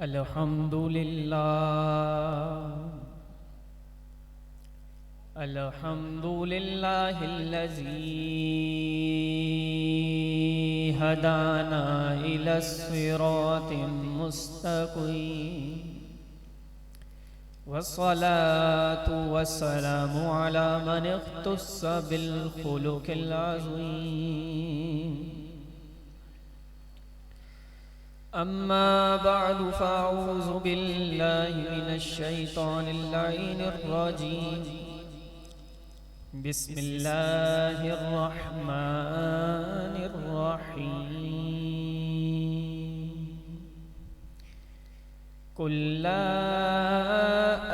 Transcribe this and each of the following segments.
अल्हम्दुलिल्लाह अल्हम्दुलिल्लाहिल्लज़ी हदाना इलस्सिरातिम मुस्तक़ीम वस्सलातु वस्सलामु अला मन इख्तस्स बिल खुलुकिल अज़ीम अम्मा बअदु फ़अऊज़ु बिल्लाहि मिनश शैतानिर लईनिर रजीम बिस्मिल्लाहिर रहमानिर रहीम कुल ला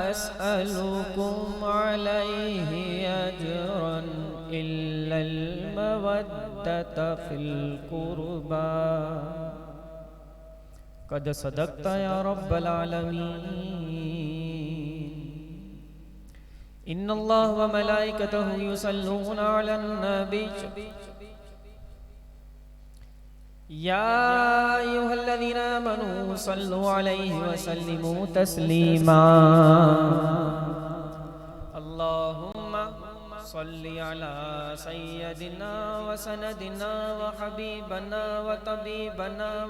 अस्अलुकुम अलैहि अजरन इल्लल मवद्दता फिल कुर्बा कद सदक़्ता या रब्बल आलमीन इन्नल्लाह व मलाइकतहु युसल्लूना अलन नबी या अय्युहल्लज़ीना आमनू सल्लु अलैहि व सल्लिमू तस्लीमा अल्लाहुम्मा सल्लि अला सय्यदिना व सनदिना व हबीबना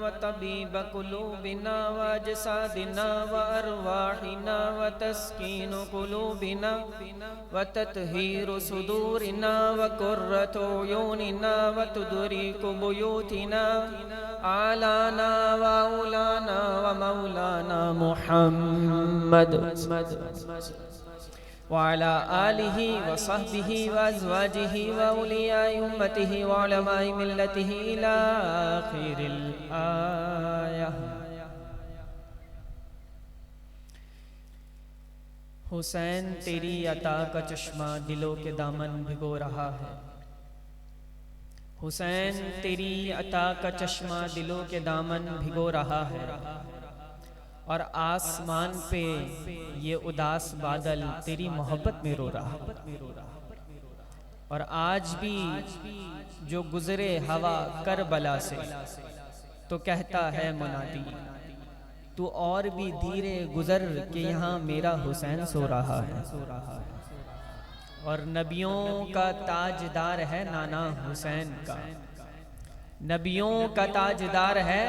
व तबीब कुलूबिना व अजसादिना व अरवाहिना व तस्कीनु कुलूबिना व तत्हीरु सुदूरिना व कुर्रतु उयूनिना व तुदरीकु बुयूतिना आलाना व औलाना व मौलाना मुहम्मद वाला आलिही व सहबिही व अज़वाजिही व औलियाए उम्मतिही व उलमाए मिल्लतिही इला आखिरिल आया। हुसैन तेरी अता का चश्मा दिलों के दामन भिगो रहा है। हुसैन तेरी अता का चश्मा दिलों के दामन भिगो रहा है और आसमान पे ये उदास बादल तेरी मोहब्बत में रो रहा है। और आज भी जो गुजरे हवा करबला से तो कहता है मुनादी तू और भी धीरे गुजर के यहाँ मेरा हुसैन सो रहा है। और नबियों का ताजदार है नाना हुसैन का, नबियों का ताजदार है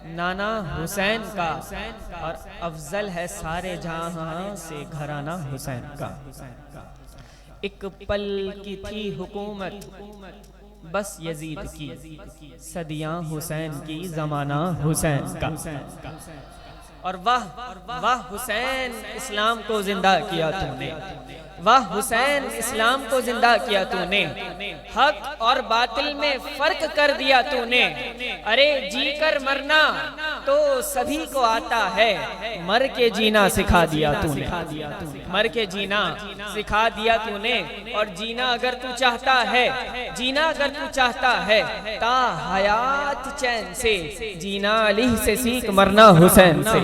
नाना हुसैन का और अफजल है सारे जहां से घराना हुसैन का। एक पल की थी हुकूमत बस यजीद की, सदियां हुसैन की जमाना हुसैन का। और वाह वाह हुसैन इस्लाम को जिंदा किया तूने, वाह हुसैन इस्लाम को जिंदा किया तूने, हक और बातिल में फर्क कर दिया तूने। अरे जी कर मरना तो सभी को आता है, मर के जीना सिखा दिया तूने, मर के जीना सिखा दिया तूने। और जीना अगर तू चाहता है, जीना अगर तू चाहता है ता हयात चैन से, जीना अली से सीख मरना हुसैन से,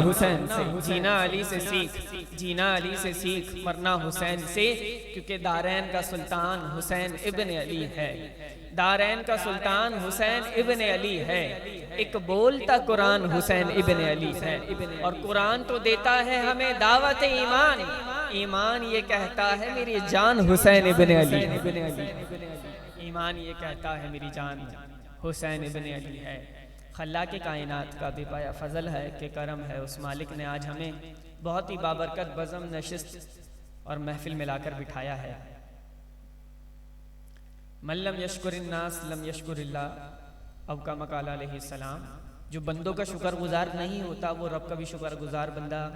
जीना अली से सीख, जीना अली से सीख मरना हुसैन से। क्योंकि दारैन का सुल्तान हुसैन इब्न अली है, दारैन का सुल्तान हुसैन इब्न अली है। एक बोलता कुरान हुसैन इब्न अली है। और कुरान तो देता है हमें दावत ईमान, ईमान ये कहता है मेरी जान हुसैन इब्न अली, ईमान ये कहता है मेरी जान हुसैन इब्न अली है। खल्ला के कायनात का बेपाया फजल है कि करम है उस मालिक ने आज हमें बहुत ही बाबरकत बज़म नशिस्त और महफिल मिलाकर बिठाया है। मल्लम यशकुरिन्नास लम यशकुरिल्लाह, अब का मकाला अलैहिस्सलाम। जो बंदों का शुक्रगुजार नहीं होता वो रब का भी शुक्रगुजार बंदा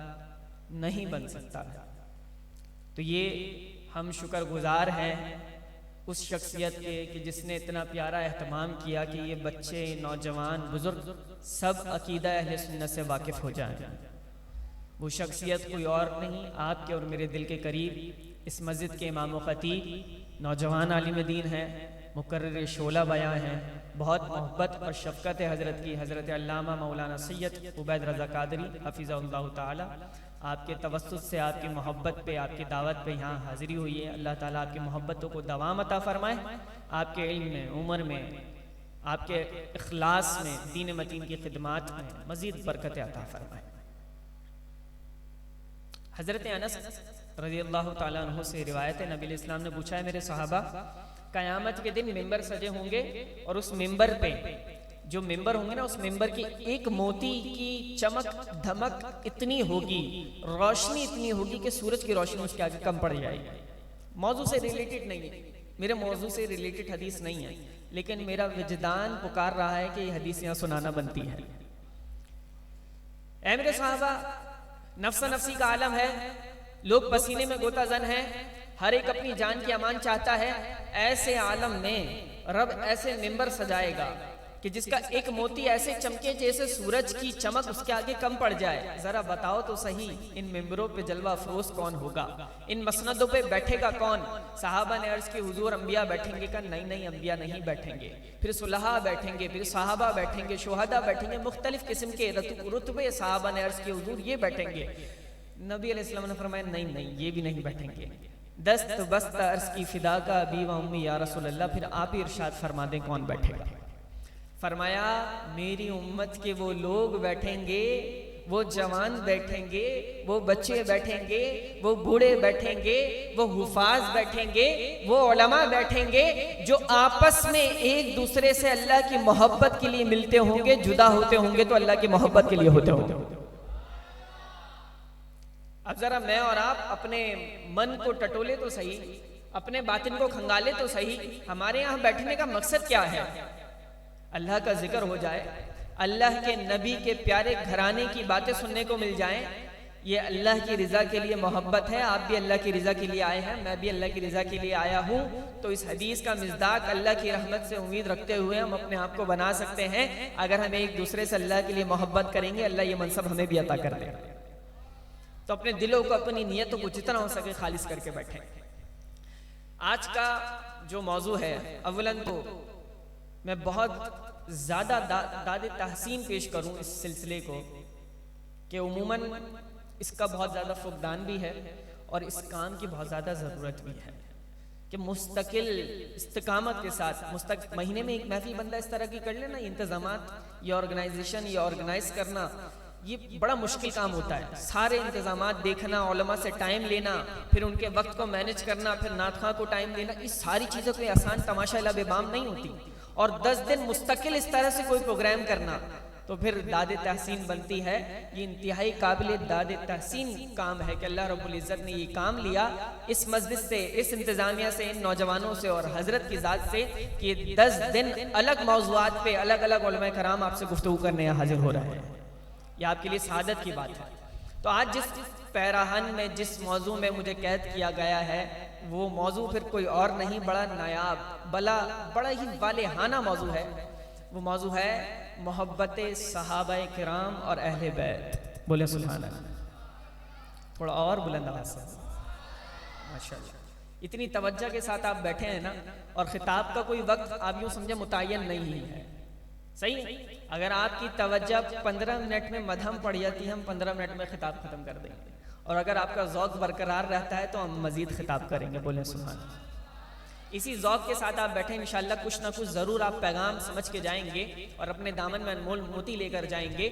नहीं बन सकता। तो ये हम शुक्रगुजार हैं उस शख्सियत के कि जिसने इतना प्यारा एहतमाम किया कि ये बच्चे, नौजवान, बुजुर्ग सब अकीदा अहले सुन्नत से वाकिफ हो जाएं। वो शख्सियत कोई और नहीं, आपके और मेरे दिल के करीब इस मस्जिद के इमाम व खतीब, नौजवान आलिम दीन हैं, मुकर्रिर शोला बयां हैं, बहुत मोहब्बत और शफ़क़त हज़रत की, हज़रत अल्लामा मौलाना सैयद उबैद रज़ा कादरी हफ़िज़हुल्लाह ताला। आपके तवस्सुत से, आपकी मोहब्बत पे, आपकी दावत पे यहाँ हाज़िरी हुई है। अल्लाह ताला आपकी मोहब्बतों को दवाम अता फ़रमाए, आपके इल्म में, उम्र में, आपके इखलास में, दीन मतीन की खिदमात में मज़ीद बरकत अता फ़रमाए। हज़रत अनस रज़ियल्लाहु ताला अन्हु से रिवायत है, नबी इस्लाम ने पूछा है मेरे सहाबा, क़यामत के दिन मिंबर सजे होंगे और उस मिंबर पे जो मिंबर होंगे ना, उस मिंबर की एक मोती की चमक धमक इतनी होगी, रोशनी इतनी होगी कि सूरज की रोशनी उसके आगे कम पड़ जाएगी। मौजू से रिलेटेड नहीं है, मेरे मौजू से रिलेटेड हदीस नहीं है, लेकिन मेरा विजदान पुकार रहा है कि ये हदीस यहाँ सुनाना बनती है। ऐ मेरे सहाबा, नफ्सा नफ्सी का आलम है, लोग पसीने में गोताजन है, हर एक अपनी जान की अमान चाहता है। ऐसे आलम में रब ऐसे मिंबर सजाएगा कि जिसका एक मोती ऐसे चमके जैसे सूरज की चमक उसके आगे कम पड़ जाए। जरा बताओ तो सही, इन मिंबरों पे जलवा अफरोज कौन होगा, इन मसनदों पे बैठेगा कौन? सहाबा ने अर्ज की, हुजूर अंबिया बैठेंगे? का नहीं नहीं, अंबिया नहीं बैठेंगे। फिर सुलहा बैठेंगे, फिर सहाबा बैठेंगे, शुहदा बैठेंगे, मुख्तलिफ किस्म के रुतबे। सहाबा ने अर्ज की, हुजूर ये बैठेंगे? नबी अलैहिस्सलाम ने फरमाया नहीं नहीं, ये भी नहीं बैठेंगे। दस्त बस्त अर्ज की, फिदा का अबी व उम्मी या रसूल अल्लाह। फिर आप ही इरशाद फरमा दें कौन बैठेगा? फरमाया, मेरी उम्मत के वो लोग बैठेंगे, वो जवान बैठेंगे, वो बच्चे बैठेंगे, वो बूढ़े बैठेंगे, वो हुफाज बैठेंगे, वो उलमा बैठेंगे, जो आपस में एक दूसरे से अल्लाह की मोहब्बत के लिए मिलते होंगे। जुदा होते होंगे तो अल्लाह की मोहब्बत के लिए होते होंगे। अब जरा मैं और आप अपने मन को टटोले तो सही, अपने बातिन को खंगाले तो सही। हमारे यहाँ बैठने का मकसद क्या है? अल्लाह का जिक्र हो जाए, अल्लाह के नबी के प्यारे घराने की बातें सुनने को मिल जाएं। ये अल्लाह की रज़ा के लिए मोहब्बत है। आप भी अल्लाह की रज़ा के लिए आए हैं, मैं भी अल्लाह की रज़ा के लिए आया हूँ। तो इस हदीस का मिज़दाक अल्लाह की रहमत से उम्मीद रखते हुए हम अपने आप को बना सकते हैं। अगर हम एक दूसरे से अल्लाह के लिए मोहब्बत करेंगे, अल्लाह ये मनसब हमें भी अता कर देगा। तो अपने दिलों को, अपनी नीयतों को जितना हो सके खालिस करके बैठे। आज का जो मौजू है, अव्वलन तो मैं बहुत ज़्यादा दाद तहसीन पेश करूं इस सिलसिले को कि उमूमन इसका बहुत ज़्यादा फुकदान भी है और इस काम की बहुत ज़्यादा ज़रूरत भी है कि मुस्तकिल इस्तिकामत के साथ महीने में एक महफिल बंदा इस तरह की कर लेना। इंतज़ामात, ये ऑर्गेनाइजेशन, ये ऑर्गेनाइज करना, ये बड़ा मुश्किल काम होता है। सारे इंतजामात देखना, उलमा से टाइम लेना, फिर उनके वक्त को मैनेज करना, फिर नातखा को टाइम देना, इस सारी चीज़ों कोई आसान तमाशा लबेबाम नहीं होती। और 10 दिन मुस्तकिल इस तरह से कोई प्रोग्राम करना तो फिर दाद तहसीन बनती है। ये इंतहाई काबिल दाद तहसीन काम है कि अल्लाह रब्बुल इज़्ज़त ने ये काम लिया इस मस्जिद से, इस इंतज़ामिया से, इन नौजवानों से और हज़रत की ज़ात से कि 10 दिन अलग मौज़ूआत पे अलग अलग उलमा कराम आपसे गुफ्तगू करने हाजिर हो रहे हैं। यह आपके लिए सादत की बात है। तो आज जिस पैराहन में, जिस मौजू में मुझे कैद किया गया है, वो मौजू फिर कोई और नहीं, बड़ा नायाब, बड़ा ही वालेहाना मौजू है। वो मौजू है मोहब्बत सहाबाए किराम और अहले बैत। बोले सुभान अल्लाह। थोड़ा और बुलंद आवाज़ से माशाअल्लाह। इतनी तवज्जो के साथ आप बैठे हैं ना, और खिताब का कोई वक्त आप यूँ समझे मुतय्यन नहीं है। सही, अगर आपकी तवज्जो 15 मिनट में मधम पड़ जाती है, हम 15 मिनट में खिताब खत्म कर देंगे। और अगर आपका ज़ौक़ बरकरार रहता है तो हम मज़ीद खिताब करेंगे। बोले सुभान अल्लाह। इसी ज़ौक़ के साथ आप बैठे, इंशाअल्लाह कुछ ना कुछ ज़रूर आप पैगाम समझ के जाएंगे और अपने दामन में अनमोल मोती लेकर जाएंगे।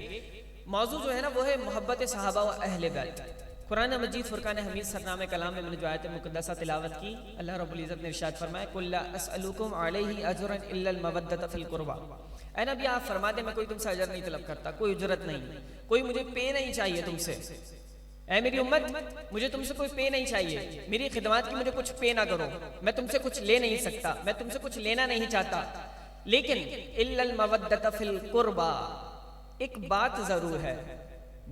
मौजू जो है ना, वो है मोहब्बत सहाबा व अहले बैत। कुरान मजीद फुरकान हमीद सरनामे कलाम में मैंने जो आयत मुक़द्दसा तिलावत की, अल्लाह रब्बुल इज़्ज़त ने इरशाद फरमाया, कुल ला अस्अलुकुम अलैहि अजरन इल्लल मवद्दत फिल कुर्बा। ऐ नबी आप फरमा दे, मैं कोई तुमसे अजर नहीं तलब करता, कोई उजरत नहीं, कोई मुझे पे नहीं चाहिए तुमसे। ऐ मेरी उम्मत, मुझे तुमसे कोई पे नहीं चाहिए, मेरी खिदमत की मुझे कुछ पे ना करो, मैं तुमसे कुछ ले नहीं सकता, मैं तुमसे कुछ लेना नहीं चाहता। लेकिन इल्लल मवद्दत फिल कुर्बा, एक बात जरूर है,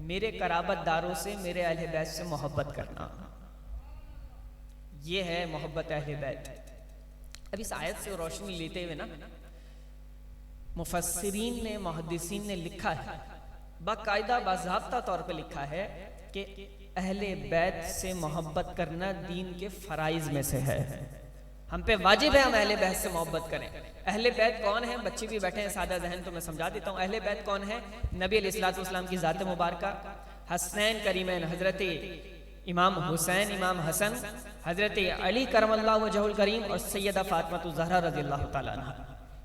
मेरे कराबतदारों से, मेरे अहले बैत से मोहब्बत करना। ये है मोहब्बत अहले बैत। अब इस आयत से रोशनी लेते हुए ना, मुफस्सिरीन ने, मुहद्दिसीन ने लिखा है, बाकायदा बाज़ाब्ता तौर पे लिखा है कि अहले बैत से मोहब्बत करना दीन के फराइज में से है। हम पे वाजिब है हम अहले बैत से मोहब्बत करें। अहले बैत कौन है? बच्चे भी बैठे हैं सादा जहन, तो मैं समझा देता हूँ। अहले बैत कौन है? नबी अलैहिस्सलातु वस्सलाम की ज़ात मुबारका, हसनैन करीमैन, हज़रत इमाम हुसैन, इमाम हसन, हज़रत अली करमल्लाहु वजहुल करीम और सैयदा फातिमा ज़हरा रज़ियल्लाहु ताला अन्हा।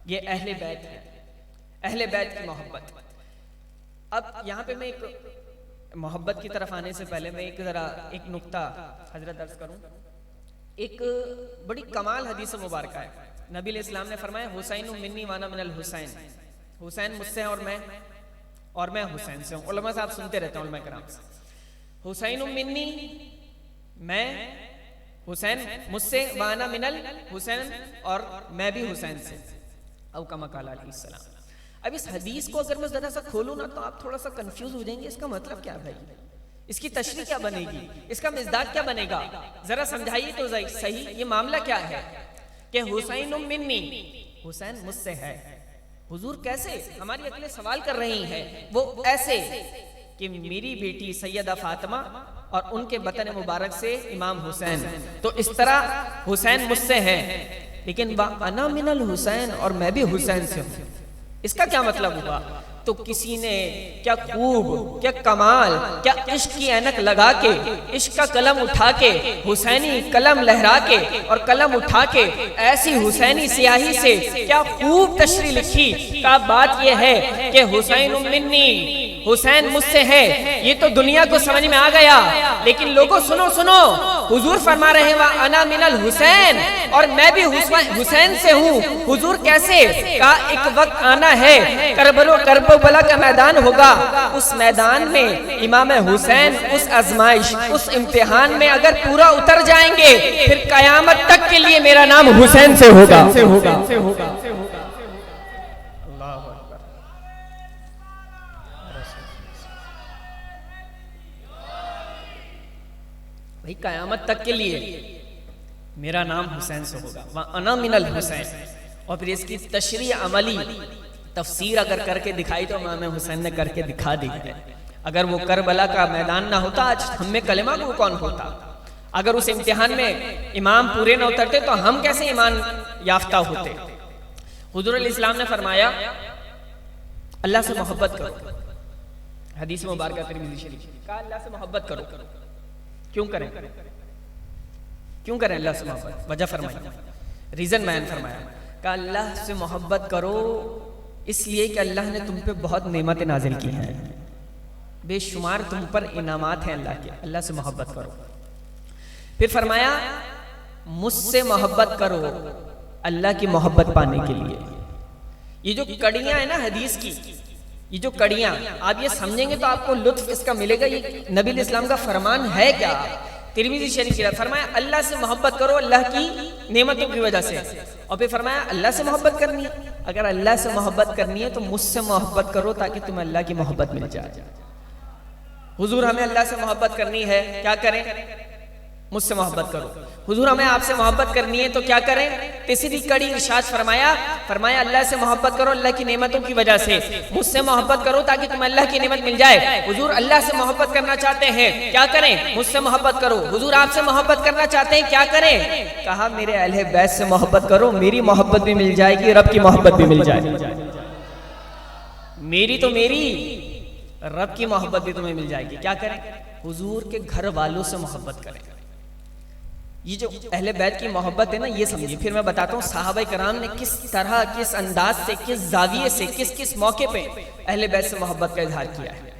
ये अहले बैत है, अहले बैत की मोहब्बत। अब यहाँ पे मैं एक मोहब्बत की तरफ आने से पहले मैं एक नुक्ता हजरत अर्ज करूं। एक बड़ी कमाल हदीस मुबारक है। नबी इस्लाम ने फरमाया हुसैन मिन्नी वाना मिनल हुसैन, हुसैन मुझसे हैं और मैं हुसैन से हूँ। उलमा साहब सुनते रहते हैं उलमा कराम से, हुसैन मिन्नी मैं हुसैन मुझसे, वाना मिनल हुसैन और मैं भी हुसैन से, औ कमा काला अलैहिस्सलाम। अब इस हदीस को अगर मैं जरा सा खोलूं ना तो आप थोड़ा सा कंफ्यूज हो जाएंगे, इसका मतलब क्या भाई, इसकी तशरीह क्या बनेगी, इसका मिज़दाक क्या बनेगा, जरा समझाइए तो सही ये मामला क्या है कि हुसैन मिन्नी, हुसैन मुझसे है। हुजूर कैसे, हमारी अगले सवाल कर रही है, वो ऐसे कि मेरी बेटी सैयदा फातिमा और उनके बतन मुबारक से इमाम हुसैन, तो इस तरह हुसैन मुझसे है, लेकिन अना मिनल हुसैन और मैं भी हुसैन से हूं। इसका क्या मतलब हुआ? तो किसी ने क्या खूब, क्या कमाल, क्या इश्क की ऐनक लगा के, इश्क का कलम उठा के, हुसैनी कलम लहरा के और कलम उठा के ऐसी हुसैनी स्याही से क्या खूब तशरीह लिखी। का बात यह है कि हुसैन मिन्नी, हुसैन मुझसे है, ये तो दुनिया को समझ में आ गया, लेकिन लोगों सुनो सुनो, हुजूर फरमा रहे हैं वा अना मिनल हुसैन और मैं भी हुसैन से हूँ। हुजूर कैसे? का एक वक्त आना है, करबला का मैदान होगा, उस मैदान में इमाम हुसैन उस आजमाइश, उस इम्तिहान में अगर पूरा उतर जाएंगे, फिर कयामत तक के लिए मेरा नाम हुसैन से होगा। भाई कयामत तक के लिए मेरा नाम हुसैन से होगा, वहाँ अना मिनल हुसैन। और फिर इसकी तशरीह अमली तफसीर अगर करके दिखाई तो इमाम हुसैन ने करके दिखा दी है। अगर वो करबला का मैदान ना होता, आज हम में कलेमा को कौन होता? अगर उस इम्तिहान में इमाम पूरे ना उतरते तो हम कैसे ईमान याफ्ता होते? हुजूर इस्लाम ने फरमाया अल्लाह से मोहब्बत करो, हदीस मुबारक तिरमिज़ी शरीफ का, अल्लाह से मोहब्बत करो। क्यों करें, क्यों करें अल्लाह से मोहब्बत? वजह फरमाई, रीजन बयान फरमाया का अल्लाह से मोहब्बत करो इसलिए कि अल्लाह ने तुम पे बहुत नेमतें नाजिल की हैं, बेशुमार तुम पर इनामात हैं अल्लाह के, अल्लाह से मोहब्बत करो। फिर फरमाया मुझसे मोहब्बत करो अल्लाह की मोहब्बत पाने के लिए। ये जो कड़ियां है ना हदीस की, ये जो कड़ियां आप ये समझेंगे तो आपको लुत्फ इसका मिलेगा। ये नबी इस्लाम का फरमान है क्या? तिरमिज़ी शरीफ की फरमाया अल्लाह से मोहब्बत करो अल्लाह की नेमतों की वजह से, और फिर फरमाया अल्लाह से मोहब्बत करनी है, अगर अल्लाह से मोहब्बत करनी है तो मुझसे मोहब्बत करो ताकि तुम्हें अल्लाह की मोहब्बत मिल जाए। हुजूर हमें अल्लाह से मोहब्बत करनी है, क्या करें? मुझसे मोहब्बत करो। हुजूर हमें आपसे मोहब्बत करनी है तो क्या करें? तीसरी कड़ी इरशाद फरमाया अल्लाह से मोहब्बत करो अल्लाह की नेमतों की वजह से, मुझसे मोहब्बत करो ताकि तुम्हें अल्लाह की नेमत मिल जाए। हुजूर अल्लाह से मोहब्बत करना चाहते हैं, क्या करें? मुझसे मोहब्बत करो। हुजूर आपसे मोहब्बत करना चाहते हैं, क्या करें? कहा मेरे अहले बैत से मोहब्बत करो, मेरी मोहब्बत भी मिल जाएगी, रब की मोहब्बत भी मिल जाएगी। मेरी तो मेरी, रब की मोहब्बत भी तुम्हें मिल जाएगी। क्या करें? हुजूर के घर वालों से मोहब्बत करें। ये जो अहले बैत की मोहब्बत है ना, ये समझिए। फिर मैं बताता हूँ साहबा कराम ने किस तरह, किस अंदाज से, किस जाविये से, किस किस मौके पे अहले बैत से मोहब्बत का इजहार किया है।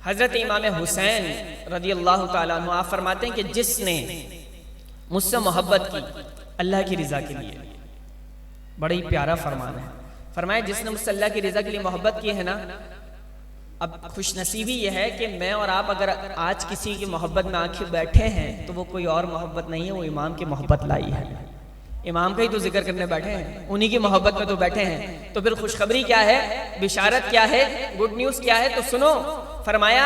हजरत इमाम हुसैन रज़ी अल्लाह ताला अन्हु आप फरमाते हैं कि जिसने मुझसे मोहब्बत की अल्लाह की रज़ा के लिए, बड़ा ही प्यारा फरमान है। फरमाया जिसने मुझसे अल्लाह की रज़ा के लिए मोहब्बत की है ना, अब खुशनसीबी यह है कि मैं और आप अगर आज किसी की मोहब्बत में आखिर बैठे हैं तो वो कोई और मोहब्बत नहीं है, वो इमाम की मोहब्बत लाई है। इमाम का ही तो जिक्र करने बैठे हैं, उन्हीं की मोहब्बत में तो बैठे हैं। तो फिर खुशखबरी क्या है, बिशारत क्या है, गुड न्यूज़ क्या है? तो सुनो, फरमाया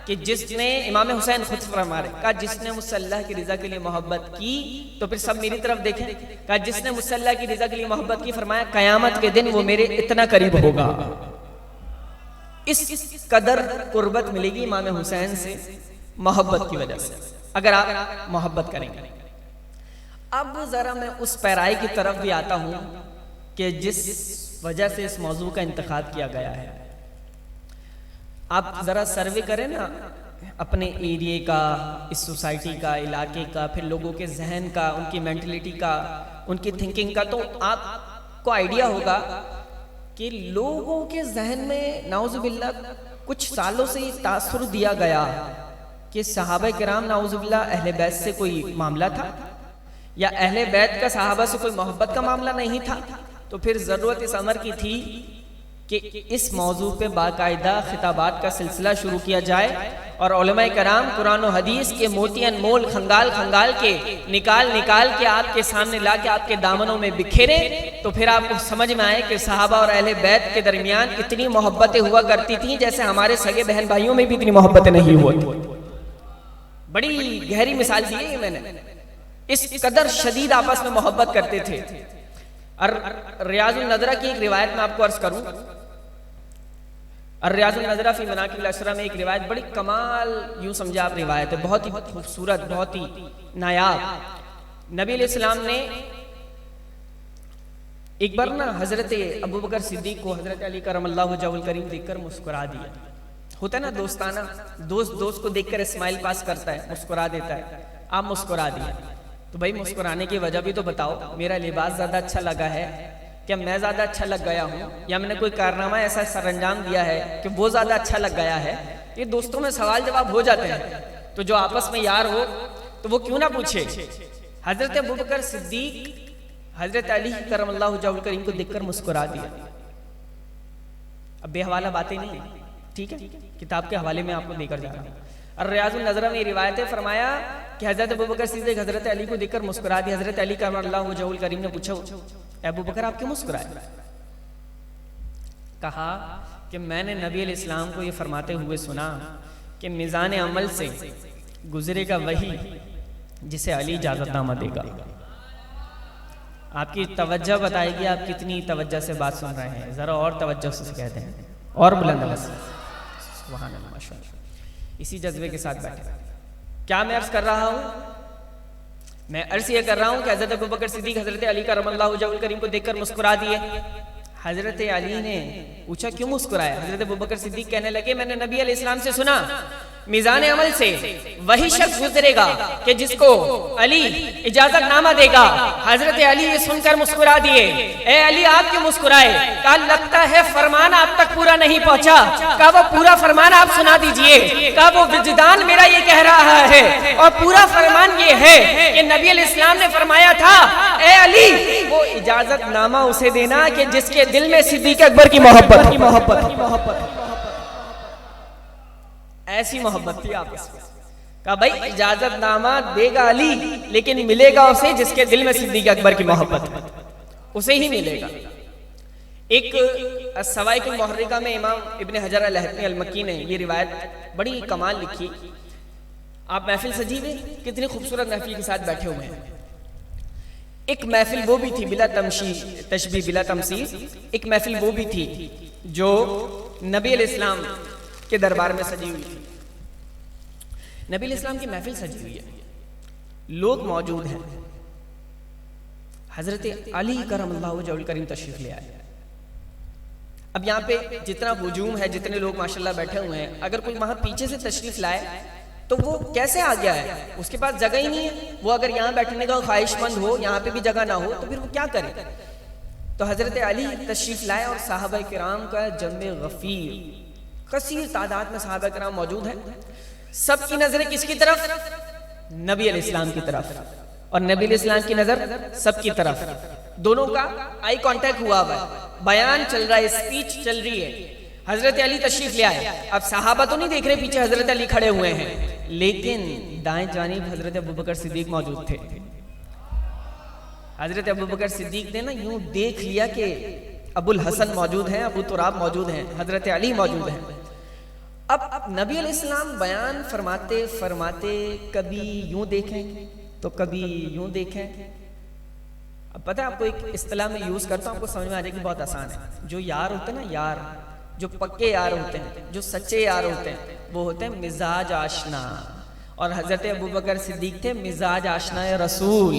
कि जिसने, इमाम हुसैन खुद फरमा रहे, कहा जिसने मुझसे अल्लाह की रज़ा के लिए मोहब्बत की, तो फिर सब मेरी तरफ देखें, कहा जिसने मुझसे अल्लाह की रज़ा के लिए मोहब्बत की, फरमाया कयामत के दिन वो मेरे इतना करीब होगा। इस कदर कुर्बत मिलेगी इमाम हुसैन से मोहब्बत की वजह से, अगर आप मोहब्बत करेंगे। अब जरा मैं उस पैराई की तरफ भी आता हूं कि जिस वजह से इस मौजू का इंतखाब किया गया है। आप जरा सर्वे करें ना अपने एरिया का, इस सोसाइटी का, इलाके का, फिर लोगों के जहन का, उनकी मेंटलिटी का, उनकी थिंकिंग का, तो आपको आइडिया होगा कि लोगों के जहन में नाउज़ुबिल्लाह कुछ सालों से तासुर दिया गया कि सहाबा किराम नाउजुबिल्लाह अहले बैत से कोई मामला था या अहले बैत का सहाबा से कोई मोहब्बत का मामला नहीं था, तो फिर जरूरत इस अमर की थी कि इस मौजू पे बाकायदा खिताबात का सिलसिला शुरू किया जाए और उलमाए कराम कुरान और हदीस के मोती अनमोल खंगाल खंगाल के निकाल निकाल के आपके सामने ला के आपके दामनों में बिखेरे, तो फिर आपको समझ में आए कि सहाबा और अहले बैत के दरमियान इतनी मोहब्बतें हुआ करती थी जैसे हमारे सगे बहन भाइयों में भी इतनी मोहब्बतें नहीं हुआ। बड़ी गहरी मिसाल दी है मैंने, इस कदर शदीद आपस में मोहब्बत करते थे। और रियाजुल नजरा की एक रिवायत में आपको अर्ज करूं, और रियाजुल नजरा फी मनाकिब असरा में एक रिवायत बड़ी कमाल, यूं समझे आप रिवायत है, बहुत ही खूबसूरत, बहुत ही नायाब। नबी अलैहिस्सलाम ने एक बार ना हजरत अबू बकर सिद्दीक को हजरत अली करमल्लाहु वजहुल करीम देखकर मुस्कुरा दिया। होता है ना दोस्ताना, दोस्त को देखकर स्माइल पास करता है, मुस्कुरा देता है, आप मुस्कुरा दिया। तो भाई मुस्कुराने की वजह भी तो बताओ, मेरा लिबास ज्यादा अच्छा लगा है, क्या मैं ज्यादा अच्छा लग गया हूँ, या मैंने कोई कारनामा ऐसा सरंजाम दिया है कि वो ज्यादा अच्छा लग गया है? ये दोस्तों में सवाल जवाब हो जाते हैं। तो जो आपस में यार हो तो वो क्यों ना पूछे। हजरत अबू बकर सिद्दीक हजरत अली करमल्लाहु वजहुल करीम को देखकर मुस्कुरा दिया। अब बेहवाला बातें नहीं, ठीक है, किताब के हवाले में आपको देकर जा रहा हूँ। और रियाजुल नजरा में रिवायतें फरमाया कि हजरत अबू बकर सिद्दीक हजरत अली को देखकर मुस्कुरा दिया। हजरत अली करमल्लाहु वजहुल करीम ने पूछा, अबू बकर आप क्यों मुस्कुराए? कहा कि मैंने नबी अलैहिस्सलाम को ये फरमाते हुए सुना कि मिजान अमल से गुजरेगा वही जिसे अली इजाजतनामा देगा। आपकी तवज्जो बताएगी आप कितनी तवज्जो से बात सुन रहे हैं, जरा और तवज्जो से कहते हैं और बुलंद आवाज से सुभान अल्लाह माशाअल्लाह। इसी जज्बे के साथ बैठे। क्या मैं अर्ज कर रहा हूं? मैं अर्ज ये कर रहा हूं कि हजरत अबू बकर सिद्दीक हजरत अली करमल्लाहु वजहुल करीम को देखकर मुस्कुरा दिए। हजरत अली ने पूछा क्यों मुस्कुराया? हजरत अबू बकर सिद्दीक कहने लगे मैंने नबी अलैहिस्सलाम से सुना मीज़ान अमल से वही शख्स गुजरेगा कि जिसको अली इजाजतनामा देगा। हजरत अली ये सुनकर मुस्कुरा दिए। ए अली आप क्यों मुस्कुराए? कहा लगता है फरमान आप तक पूरा नहीं पहुंचा। कहा वो पूरा फरमान आप सुना दीजिए। कहा वो विजदान मेरा ये कह रहा है और पूरा फरमान ये है कि नबी अलैहिस्सलाम ने फरमाया था ए अली वो इजाजतनामा उसे देना कि जिसके दिल में सिद्दीक अकबर की मोहब्बत ऐसी मोहब्बत थी आपस में। कहा भाई इजाजतनामा देगा अली लेकिन मिलेगा उसे जिसके दिल में सिद्दीक अकबर की मोहब्बत है, उसे ही मिलेगा। एक सवाइकुल मुहर्रिका में इमाम इब्न हजर अल-हैतमी अल-मक्की ने ये रिवायत बड़ी कमाल लिखी। आप महफिल सजी हुई, कितनी खूबसूरत महफिल के साथ बैठे हुए हैं। एक महफिल वो भी थी बिला तशबीह बिला तमसील, एक महफिल वो भी थी जो नबी अलैहिस्सलाम के दरबार में सजी हुई थी। नबी अलैहिस्सलाम की महफिल सजी हुई है, लोग मौजूद हैं। हजरत अली करमल्लाहु वजहुल करीम तशरीफ ले आए। अब यहाँ पे जितना हुजूम है, जितने लोग माशाल्लाह बैठे हुए हैं, अगर कोई वहां पीछे से तशरीफ लाए तो वो कैसे आ गया है? उसके पास जगह ही नहीं है। वो अगर यहाँ बैठने का ख्वाहिशमंद हो, यहाँ पे भी जगह ना हो, तो फिर वो क्या करे? तो हजरत अली तशरीफ लाए और साहबा किराम का जम्मे गफीर कसीर तादाद में साहबा किराम मौजूद हैं। सबकी नजरें किसकी तरफ? नबी अलैहिस्सलाम की तरफ, और नबी अलैहिस्सलाम की नजर सबकी तरफ। दोनों का आई कांटेक्ट हुआ हुआ है, बयान चल रहा है, स्पीच चल रही है। हजरत अली तशरीफ ले आए। अब साहबा तो नहीं देख रहे पीछे हजरत अली खड़े हुए हैं, लेकिन दाएं जानिब हजरत अबू बकर सिद्दीक मौजूद थे। हजरत अबू बकर सिद्दीक ने ना यूं देख लिया कि अबुल हसन मौजूद हैं, अबू तुराब मौजूद हैं, हजरत अली मौजूद हैं। अब नबी अलैहिस्सलाम बयान फरमाते फरमाते कभी यूं देखें तो कभी यूं देखें। अब पता है आपको एक इस्तिलाह में यूज करता हूं, आपको समझ में आ जाएगी, बहुत आसान है। जो यार होते हैं ना, यार जो पक्के यार होते हैं, जो सच्चे यार होते हैं, वो होते हैं मिजाज आशना। और हजरत अबू बकर सिद्दीक थे मिजाज आशना रसूल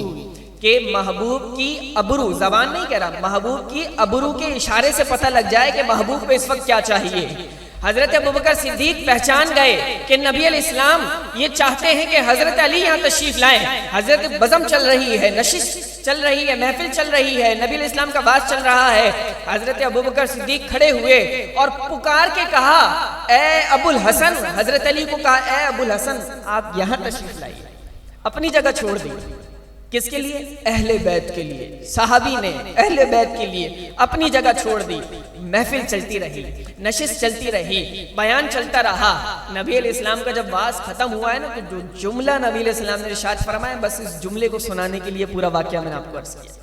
के। महबूब की अबरू, जबान नहीं कह रहा, महबूब की अबरू के इशारे से पता लग जाए कि महबूब को इस वक्त क्या चाहिए। हजरत अबू बकर सिद्दीक पहचान गए कि नबी अलैहिस्सलाम ये चाहते हैं कि हजरत अली यहाँ तशरीफ लाएं। हजरत बज़म चल रही है, नशिश चल रही है, महफिल चल रही है, नबी अलैहिस्सलाम का वाज चल रहा है। हजरत अबू बकर सिद्दीक खड़े हुए और पुकार के कहा, ए अबुल हसन, हजरत अली को कहा, ए अबुल हसन आप यहाँ तशरीफ लाइए। अपनी जगह छोड़ दी, किसके लिए? अहले बैत के लिए। साहबी ने अहले बैत के लिए अपनी जगह छोड़ दी। महफिल चलती रही, नशिश चलती रही, बयान चलता रहा। नबी अलैहिस्सलाम का जब वाज खत्म हुआ है ना, तो जो जुमला नबी अलैहिस्सलाम ने इरशाद फरमाया, बस इस जुमले को सुनाने के लिए पूरा वाकया मैंने आपको अर्ज किया।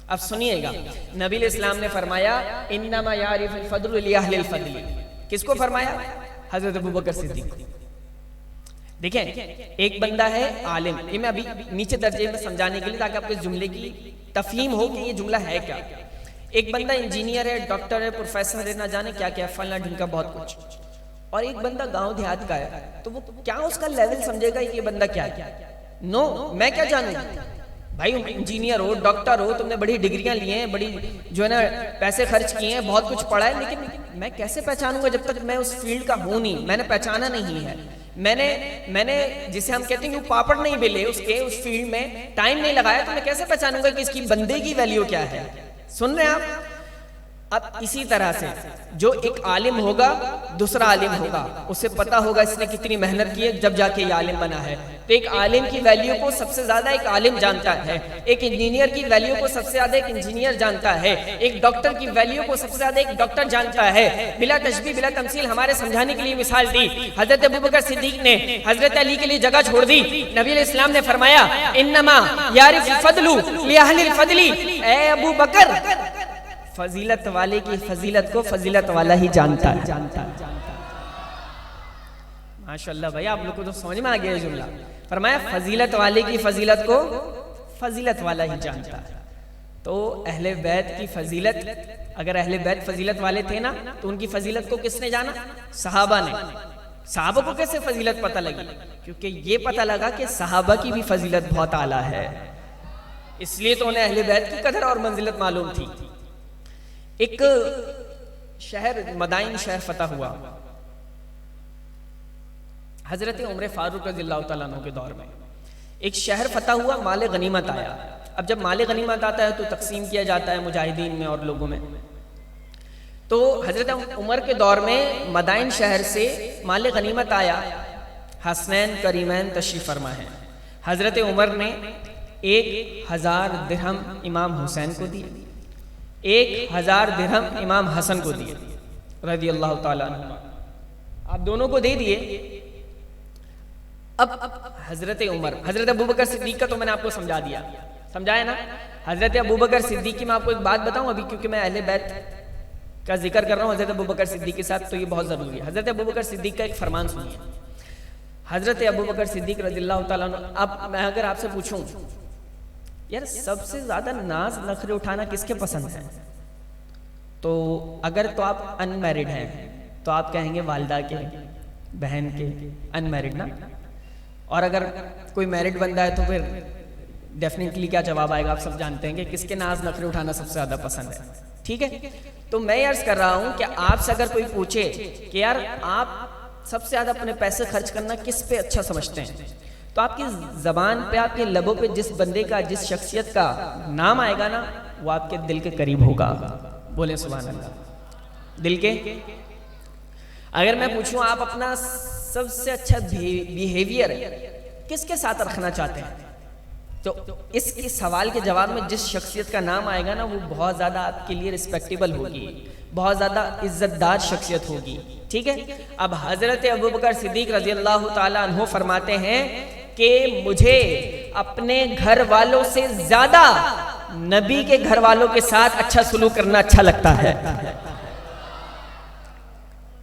अब सुनिएगा, नबी अलैहिस्सलाम ने फरमाया, इन्नमा यारिफुल फद्लु लि अहलिल फद्ली। किसको फरमाया? हजरत अबू बकर सिद्दीक। देखें, एक बंदा है आलिम, ये मैं अभी नीचे दर्जे में समझाने के लिए, ताकि आपको इस जुमले की तफहीम हो कि ये जुमला है क्या। एक बंदा इंजीनियर है, डॉक्टर है, प्रोफेसर है, ना जाने क्या क्या, फलना ढिमका बहुत कुछ। और एक बंदा गांव देहात का है, तो वो क्या उसका लेवल समझेगा ये बंदा क्या है? नो, मैं क्या जानूं भाई, इंजीनियर हो, डॉक्टर हो, तुमने बड़ी डिग्रियां ली हैं, बड़ी जो है ना पैसे खर्च किए हैं, बहुत कुछ पढ़ा है, लेकिन मैं कैसे पहचानूंगा जब तक मैं उस फील्ड का हूं नहीं, मैंने पहचाना नहीं है। मैंने जिसे हम कहते हैं कि पापड़ नहीं बेले, उसके उस फील्ड में टाइम नहीं लगाया, तो मैं कैसे पहचानूंगा कि इसकी बंदे की वैल्यू क्या है? सुन रहे हैं आप? अब इसी तरह से जो एक आलिम होगा, दूसरा आलिम होगा, उसे पता होगा इसने कितनी मेहनत की है, जब जाके ये आलिम बना है। तो एक आलिम की वैल्यू को सबसे ज्यादा एक आलिम जानता है, एक इंजीनियर की वैल्यू को सबसे ज्यादा एक इंजीनियर जानता है, एक डॉक्टर की वैल्यू को सबसे ज्यादा एक डॉक्टर जानता है। बिला तशबीह बिला तमसील हमारे समझाने के लिए मिसाल दी। हजरत अबू बकर सिद्दीक ने हजरत अली के लिए जगह छोड़ दी। नबी अलैहिस्सलाम ने फरमाया, इन्नमा यारिफुल फद्लु लि अहलिल फद्ली, ए अबू बकर, फजीलत वाले की फजीलत को फजीलत वाला ही जानता है। माशाअल्लाह भाई, आप लोग को तो समझ में आ गया जुमला। फरमाया फजीलत वाले की फजीलत को फजीलत वाला ही जानता है। तो अहले बैत की फजीलत, अगर अहले बैत फजीलत वाले थे ना, तो उनकी फजीलत को किसने जाना? सहाबा ने। सहाबा को कैसे फजीलत पता लगी? क्योंकि ये पता लगा कि सहाबा की भी फजीलत बहुत आला है, इसलिए तो उन्हें अहले बैत की कदर और मंजिलत मालूम थी। एक शहर मदाइन शहर फतह हुआ हजरत उमर फारूक रज़ियल्लाहु तआला अन्हु के दौर में। एक शहर फतह हुआ, माल गनीमत आया। अब जब माल गनीमत आता है तो तकसीम किया जाता है मुजाहिदीन में और लोगों में। तो हजरत उमर के दौर में मदाइन शहर से माल गनीमत आया, हसनैन करीमैन तशरीफ फरमा है। हजरत उमर ने 1000 दिरहम इमाम हुसैन को दिए, 1000 दिरहम इमाम हसन को दिए रज़ियल्लाहु ताला अन्हु। आप दोनों को दे दिए। अब हजरत उमर, हजरत अबू बकर सिद्दीक का तो मैंने आपको समझाया ना। हजरत अबू बकर सिद्दीक की मैं आपको एक बात बताऊं अभी, क्योंकि मैं अहले बैत का जिक्र कर रहा हूं हजरत अबू बकर सिद्दीक के साथ, तो ये बहुत जरूरी है। हजरत अबू बकर सिद्दीक का एक फरमान सुनिए। हजरत अबू बकर सिद्दीक रज़ियल्लाहु ताला अन्हु, अब मैं अगर आपसे पूछूं यार सबसे ज्यादा नाज नखरे उठाना किसके पसंद है, तो अगर तो आप अनमैरिड हैं तो आप कहेंगे वालिदा के, बहन के, अनमैरिड ना। और अगर कोई मैरिड बंदा है तो फिर डेफिनेटली क्या जवाब आएगा, आप सब जानते हैं कि किसके नाज नखरे उठाना सबसे ज्यादा पसंद है। ठीक है, तो मैं अर्ज कर रहा हूं कि आपसे अगर कोई पूछे कि यार आप सबसे ज्यादा अपने पैसे खर्च करना किस पे अच्छा समझते हैं, तो आपकी जबान पे, आपके लबों पे जिस बंदे का, जिस शख्सियत का नाम आएगा ना, वो आपके दिल के करीब होगा। बोले सुभान अल्लाह। दिल के, अगर मैं पूछूं आप अपना सबसे अच्छा बिहेवियर किसके साथ रखना चाहते हैं, तो इस सवाल के जवाब में जिस शख्सियत का नाम आएगा ना, वो बहुत ज्यादा आपके लिए रिस्पेक्टेबल होगी, बहुत ज्यादा इज्जतदार शख्सियत होगी। ठीक है, अब हजरत अबू बकर सिद्दीक रज़ियल्लाहु ताला अन्हु फरमाते हैं कि मुझे अपने घर वालों से ज्यादा नबी के घर वालों के साथ अच्छा सलूक करना अच्छा लगता है।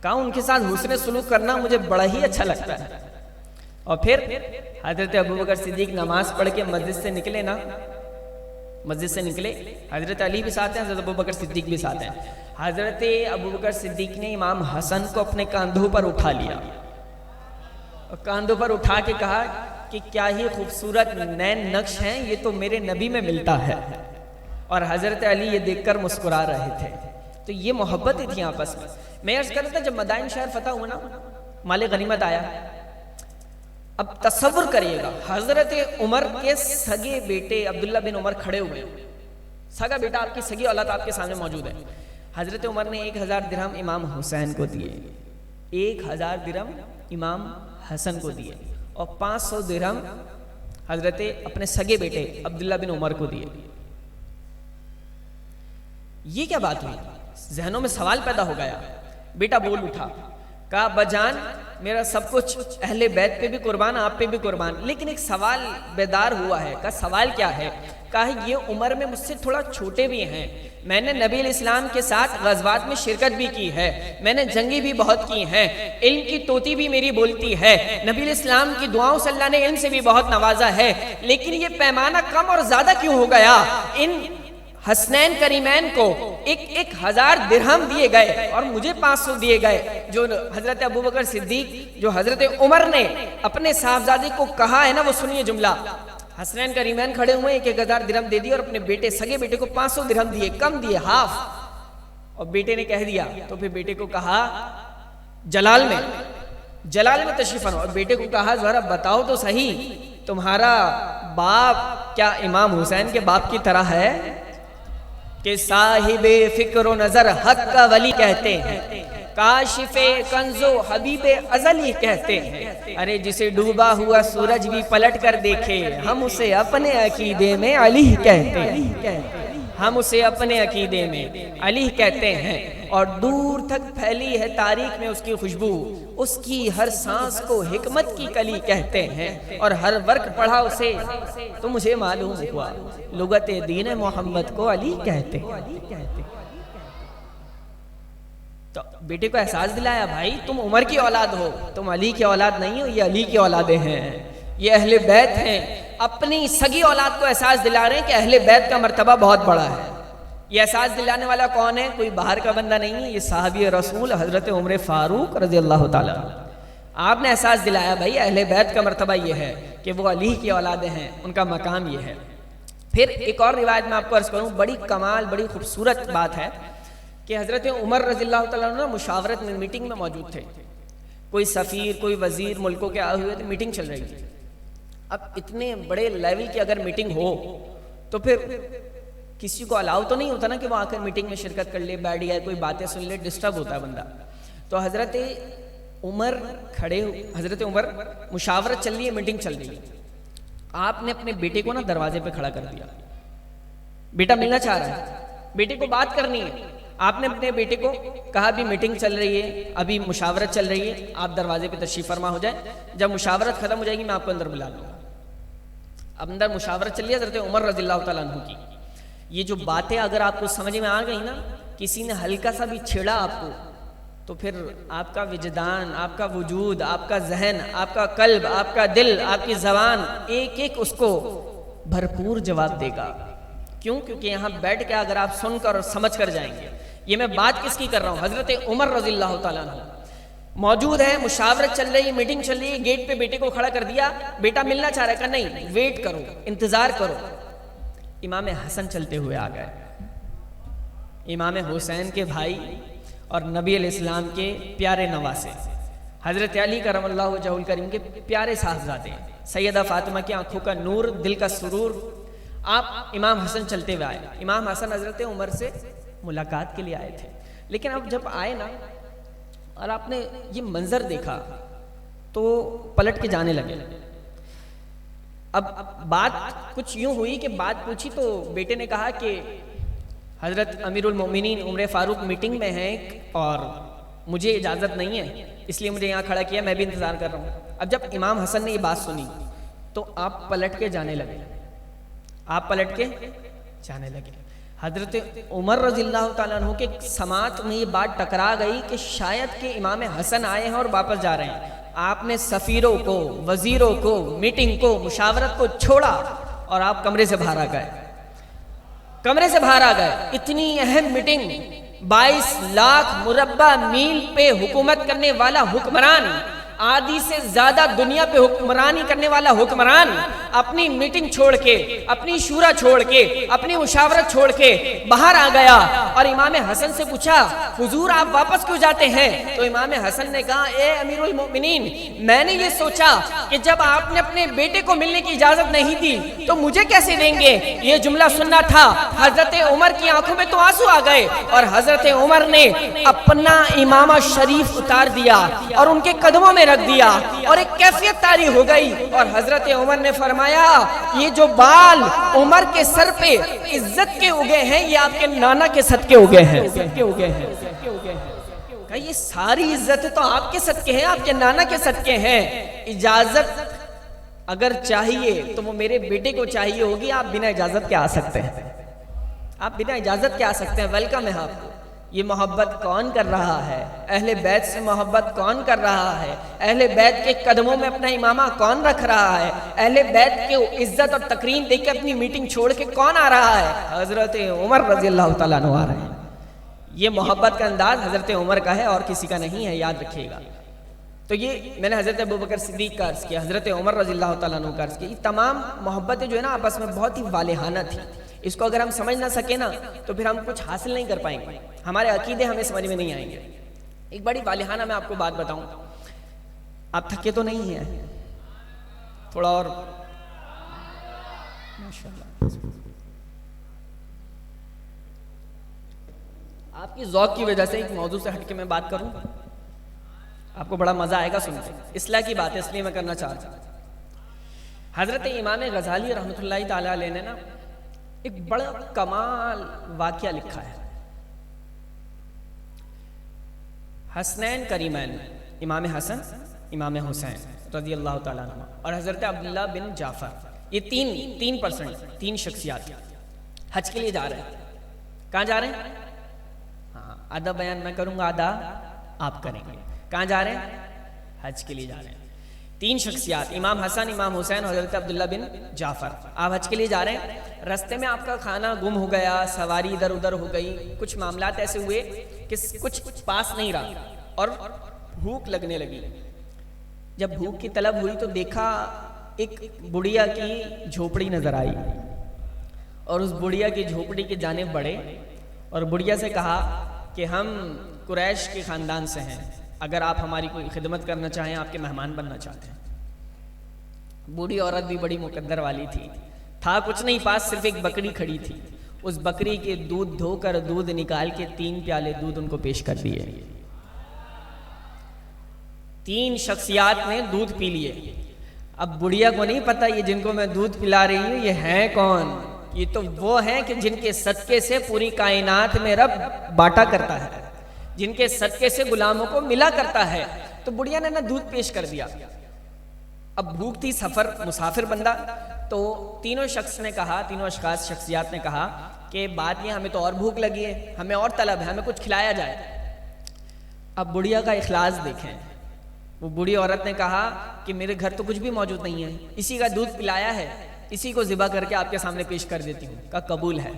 कहा उनके साथ हुस्न सलूक करना मुझे बड़ा ही अच्छा लगता है। और फिर हजरत अबू बकर सिद्दीक नमाज पढ़ के मस्जिद से निकले ना, मस्जिद से निकले, हजरत अली भी साथ हैं, हजरत अबू बकर सिद्दीक भी साथ हैं। हजरत अबू बकर सिद्दीक ने इमाम हसन को अपने कंधों पर उठा लिया और कंधों पर उठा के कहा कि क्या ही खूबसूरत नैन नक्श हैं, ये तो मेरे नबी में मिलता है। और हजरत अली ये देखकर मुस्कुरा रहे थे। तो ये मोहब्बतें थी आपस में। मैं अर्ज कर रहा था, जब मदाइन शहर फतह हुआ ना, माले गनीमत आया, अब तसव्वुर करिएगा, हजरत उमर के सगे बेटे अब्दुल्ला बिन उमर खड़े हुए, सगा बेटा आपकी सगी औलाद आपके सामने मौजूद है। हजरत उमर ने 1000 दिरहम इमाम हुसैन को दिए, 1000 दिरहम इमाम हसन को दिए और 500 दिरहम हजरत अपने सगे बेटे अब्दुल्ला बिन उमर को दिए। ये क्या बात हुई? जहनों में सवाल पैदा हो गया। बेटा बोल उठा, कहा अब्बाजान मेरा सब कुछ अहले बैत पे भी कुर्बान, आप पे भी कुर्बान, लेकिन एक सवाल बेदार हुआ है। कहा सवाल क्या है? कहा ये उम्र में मुझसे थोड़ा छोटे भी हैं, मैंने नबी इस्लाम के साथ गज़वात में शिरकत भी की है, मैंने जंगी भी बहुत की हैं, इल्म की तोती भी मेरी बोलती है, नबी इस्लाम की दुआओं से अल्लाह ने इल्म से भी बहुत नवाजा है, लेकिन ये पैमाना कम और ज्यादा क्यों हो गया? इन हसनैन करीमैन को 1000 दिरहम दिए गए और मुझे 500 दिए गए। जो हजरत अबू बकर सिद्दीक, जो हजरत उमर ने अपने साहबजादे को कहा है ना, वो सुनिए जुमला। हसनैन करीमैन खड़े हुए, 1000 दिरहम दे दिए और अपने बेटे सगे बेटे को 500 दिरहम दिए, कम दिए, हाफ। और बेटे ने कह दिया, तो फिर बेटे को कहा जलाल में तशरीफ आना, और बेटे को कहा जरा बताओ तो सही, तुम्हारा बाप क्या इमाम हुसैन के बाप की तरह है कि साहिबे फिक्र नजर हक का वली कहते हैं, काशिफे कंजो हबीबे अजली कहते हैं। अरे जिसे डूबा हुआ सूरज भी पलट कर देखे, हम उसे अपने अकीदे में अली कहते हैं, हम उसे अपने अकीदे में अली कहते हैं। और दूर तक फैली है तारीख में उसकी खुशबू, उसकी हर सांस को हिकमत की कली कहते हैं, और हर वर्क पढ़ा उसे तो मुझे मालूम हुआ लुगते दीन मोहम्मद को अली कहते हैं। तो बेटे को एहसास दिलाया, भाई तुम उमर की औलाद हो, तुम अली की औलाद नहीं हो, ये अली की औलादे हैं, ये अहले बैत हैं। अपनी सगी औलाद को एहसास दिला रहे हैं कि अहले बैत का मर्तबा बहुत बड़ा है। ये एहसास दिलाने वाला कौन है? कोई बाहर का बंदा नहीं है, ये साहबी रसूल हजरत उमर फारूक रजी अल्लाह ताला। आपने एहसास दिलाया भाई अहले बैत का मर्तबा ये है कि वो अली की औलादे हैं, उनका मकाम ये है। फिर एक और रिवायत में आपको अर्ज करूँ, बड़ी कमाल बड़ी खूबसूरत बात है कि हजरत उमर रजी अल्लाह ताला ना मुशावरत में, मीटिंग में मौजूद थे। कोई सफ़ीर, कोई वजीर मुल्कों के आए हुए थे, मीटिंग चल रही थी। अब इतने बड़े लेवल की अगर मीटिंग हो तो फिर किसी को अलाउ तो नहीं होता ना कि वो आकर मीटिंग में शिरकत कर ले, बैठ गया, कोई बातें सुन ले, डिस्टर्ब होता है बंदा। तो हजरत उमर खड़े, हजरत उमर मुशावरत चल रही है, मीटिंग चल रही है, आपने अपने बेटे को ना दरवाजे पे खड़ा कर दिया। बेटा मिलना चाह रहा है, बेटे को बात करनी है, आपने अपने बेटे को कहा अभी मीटिंग चल रही है, अभी मुशावरत चल रही है, आप दरवाजे पे तशरीफ फरमा हो जाए, जब मुशावरत खत्म हो जाएगी मैं आपको अंदर बुला लूंगा। अब अंदर मुशावरत चल रही है हजरत उमर रज़ियल्लाहु ताला अन्हु की। ये जो बातें अगर आपको समझ में आ गई ना, किसी ने हल्का सा भी छेड़ा आपको, तो फिर आपका विजदान, आपका वजूद, आपका जहन, आपका कल्ब, आपका दिल, आपकी जबान एक एक उसको भरपूर जवाब देगा। क्यों? क्योंकि यहाँ बैठ के अगर आप सुनकर और समझ कर जाएंगे। ये मैं बात किसकी कर रहा हूँ? हजरत उमर रज़ियल्लाहु ताला अन्हु मौजूद है, मुशावरत चल रही है, मीटिंग चल रही है, गेट पे बेटे को खड़ा कर दिया, बेटा मिलना चाह रहा है, नहीं वेट करो, इंतजार करो। इमाम हसन चलते हुए आ गए, इमाम हुसैन के भाई और नबी अलैहिस्सलाम के प्यारे नवासे हजरत अली करमल्लाहु वजहुल करीम के प्यारे साहबजादे सैयदा फातिमा की आंखों का नूर, दिल का सुरूर। आप इमाम हसन चलते हुए आए। इमाम हसन हजरत उमर से मुलाकात के लिए आए थे, लेकिन अब जब आए ना और आपने ये मंजर देखा तो पलट के जाने लगे। अब बात कुछ यूं हुई कि बात पूछी तो बेटे ने कहा कि हजरत अमीरुल मोमिनीन उमर फारूक मीटिंग में हैं और मुझे इजाज़त नहीं है, इसलिए मुझे यहाँ खड़ा किया, मैं भी इंतज़ार कर रहा हूँ। अब जब इमाम हसन ने ये बात सुनी तो आप पलट के जाने लगे, आप पलट के जाने लगे। हजरत उमर रज़ियल्लाहु ताला अन्हु के समात में ये बात टकरा गई कि शायद के इमाम हसन आए हैं और वापस जा रहे हैं। आपने सफ़ीरों को, वज़ीरों को, मीटिंग को, मुशावरत को छोड़ा और आप कमरे से बाहर आ गए, कमरे से बाहर आ गए। इतनी अहम मीटिंग, 22 लाख मुरब्बा मील पे हुकूमत करने वाला हुक्मरान आदि से ज्यादा दुनिया पे हुक्मरानी करने वाला हुक्मरान अपनी मीटिंग छोड़ के, अपनी शूरा छोड़ के, अपनी मुशावरत छोड़ के बाहर आ गया और इमाम हसन से पूछा, हुजूर आप वापस क्यों जाते हैं? तो इमाम हसन ने कहा, ए अमीरुल मोमिनीन, मैंने ये सोचा कि जब आपने अपने बेटे को मिलने की इजाजत नहीं दी तो मुझे कैसे देंगे? ये जुमला सुनना था। हजरत उमर की आंखों में तो आंसू आ गए और हजरत उमर ने अपना इमामा शरीफ उतार दिया और उनके कदमों में रख दिया और एक कैफियत तारी हो गई। और हजरत उमर ने फरमाया, ये जो बाल उमर के सर पे इज्जत के उगे हैं, ये आपके नाना के सदके उगे हैं। ये सारी इज्जत तो आपके सदके हैं, आपके नाना के सदके हैं। इजाजत अगर चाहिए तो वो मेरे बेटे को चाहिए होगी। आप बिना इजाजत के आ सकते हैं, आप बिना इजाजत के आ सकते हैं। वेलकम है आपको। ये मोहब्बत कौन कर रहा है? अहले बैत से मोहब्बत कौन कर रहा है? अहले बैत के कदमों में अपना इमामा कौन रख रहा है? अहले बैत के इज्जत और तकरीम देख के अपनी मीटिंग छोड़ के कौन आ रहा है? हजरत उमर रजी अल्लाह तआला अन्हु आ रहे हैं। ये मोहब्बत का अंदाज हजरत उमर का है और किसी का नहीं है, याद रखिएगा। तो ये मैंने हजरत अबू बकर सिद्दीक का अर्ज किया, हजरत उमर रजी अल्लाह तआला अन्हु का अर्ज किया। तमाम मोहब्बतें जो है ना आपस में बहुत ही वालेहाना थी। इसको अगर हम समझ ना सके ना तो फिर हम कुछ हासिल नहीं कर पाएंगे, हमारे अकीदे हमें समझ में नहीं आएंगे। एक बड़ी वालेहाना मैं आपको बात बताऊं, आप थके तो नहीं हैं? थोड़ा और माशाल्लाह। आपकी ज़ौक़ की वजह से एक मौजू से हटके मैं बात करूं, आपको बड़ा मजा आएगा सुनकर। इस्लाह की बात है इसलिए मैं करना चाहता हूं। हजरत इमाम गज़ाली रहमतुल्लाहि ताला अलैह ने ना एक बड़ा कमाल वाक़या लिखा है। हसनैन करीमैन, इमाम हसन इमाम हुसैन रज़ी अल्लाह ताला अन्हुमा और हजरत अब्दुल्लाह बिन जाफ़र, ये तीन शख्सियात हज के लिए जा रहे हैं। कहाँ जा रहे हैं? हाँ, आधा बयान मैं करूंगा, आधा आप करेंगे। कहाँ जा रहे हैं? हज के लिए जा रहे हैं। तीन शख्सियात, इमाम हसन, इमाम हुसैन, हजरत अब्दुल्ला बिन जाफ़र। आप हज के लिए जा रहे हैं, रास्ते में आपका खाना गुम हो गया, सवारी इधर उधर हो गई, कुछ मामलात ऐसे हुए कि कुछ पास नहीं रहा और भूख लगने लगी। जब भूख की तलब हुई तो देखा एक बुढ़िया की झोपड़ी नजर आई और उस बुढ़िया की झोपड़ी के जानिब बढ़े और बुढ़िया से कहा कि हम कुरैश के ख़ानदान से हैं, अगर आप हमारी कोई खिदमत करना चाहें, आपके मेहमान बनना चाहते हैं। बूढ़ी औरत भी बड़ी मुकद्दर वाली थी, था कुछ नहीं पास, सिर्फ एक बकरी खड़ी थी। उस बकरी के दूध धोकर दूध निकाल के 3 प्याले दूध उनको पेश कर दिए। 3 शख्सियात ने दूध पी लिए। अब बुढ़िया को नहीं पता ये जिनको मैं दूध पिला रही हूँ ये हैं कौन। ये तो वो हैं कि जिनके सदके से पूरी कायनात में रब बांटा करता है, जिनके सदके से गुलामों को मिला करता है। तो बुढ़िया ने ना दूध पेश कर दिया। अब भूख थी, सफर मुसाफिर बंदा, तो तीनों शख्स ने कहा, तीनों शख्सियात ने कहा कि बात ये, हमें तो और भूख लगी है, हमें और तलब है, हमें कुछ खिलाया जाए। अब बुढ़िया का इखलास देखें। वो बूढ़ी औरत ने कहा कि मेरे घर तो कुछ भी मौजूद नहीं है, इसी का दूध पिलाया है, इसी को ज़िबा करके आपके सामने पेश कर देती हूँ। का कबूल है।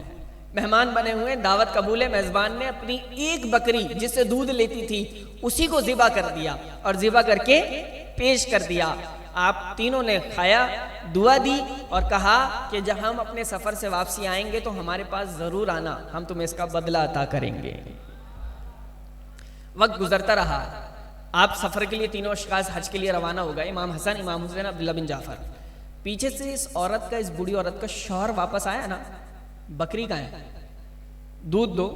मेहमान बने हुए, दावत कबूल है। मेज़बान ने अपनी एक बकरी जिससे दूध लेती थी उसी को ज़िबा कर दिया और ज़िबा करके पेश कर दिया। आप तीनों ने खाया, दुआ दी और कहा कि जब हम अपने सफ़र से वापसी आएंगे तो हमारे पास ज़रूर आना, हम तुम्हें इसका बदला अता करेंगे। वक्त गुजरता रहा, आप सफ़र के लिए तीनों अशख़ास हज के लिए रवाना हो गए। इमाम हसन, इमाम हुसैन, अब्दुल्ला बिन जाफ़र। पीछे से इस औरत का, इस बूढ़ी औरत का शौहर वापस आया ना, बकरी का है, दूध दो।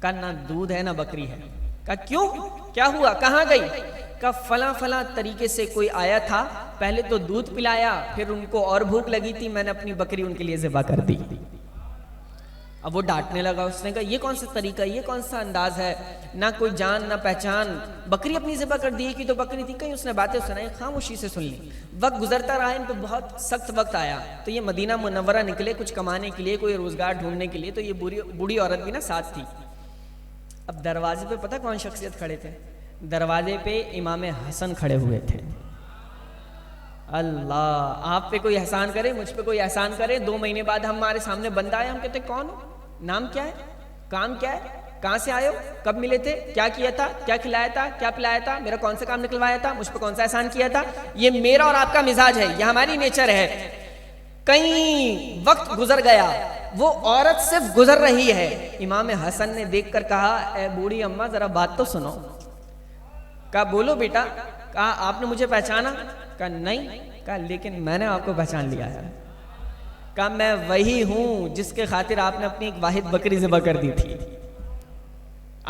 का ना दूध है ना बकरी है। का क्यों, क्या हुआ, कहाँ गई? का फला फला तरीके से कोई आया था, पहले तो दूध पिलाया, फिर उनको और भूख लगी थी, मैंने अपनी बकरी उनके लिए ज़िबा कर दी। अब वो डांटने लगा, उसने कहा ये कौन सा तरीका, ये कौन सा अंदाज है, ना कोई जान ना पहचान, बकरी अपनी ज़िबा कर दी कि तो बकरी थी। कहीं उसने बातें सुनाई, खामोशी से सुन ली। वक्त गुजरता रहा, इन पे बहुत सख्त वक्त आया, तो ये मदीना मुनव्वरा निकले कुछ कमाने के लिए, कोई रोजगार ढूंढने के लिए। तो ये बूढ़ी औरत भी ना साथ थी। अब दरवाजे पे पता कौन शख्सियत खड़े थे? दरवाजे पे इमाम हसन खड़े हुए थे। अल्लाह, आप पे कोई एहसान करे, मुझ पे कोई एहसान करे। 2 महीने बाद हमारे सामने बंदा आया, हम कहते कौन, नाम क्या है, काम क्या है, कहाँ से आए हो, कब मिले थे, क्या किया था, क्या खिलाया था, क्या पिलाया था, मेरा कौन सा काम निकलवाया था, मुझ पर कौन सा एहसान किया था। ये मेरा और आपका मिजाज है, ये हमारी नेचर है। कई वक्त गुजर गया, वो औरत सिर्फ गुजर रही है। इमाम हसन ने देखकर कहा, ए बूढ़ी अम्मा जरा बात तो सुनो। कहा बोलो बेटा। कहा आपने मुझे पहचाना? कहा नहीं। कहा लेकिन मैंने आपको पहचान लिया है। कहा मैं वही हूं जिसके खातिर आपने अपनी एक वाहिद बकरी ज़िबा कर दी थी।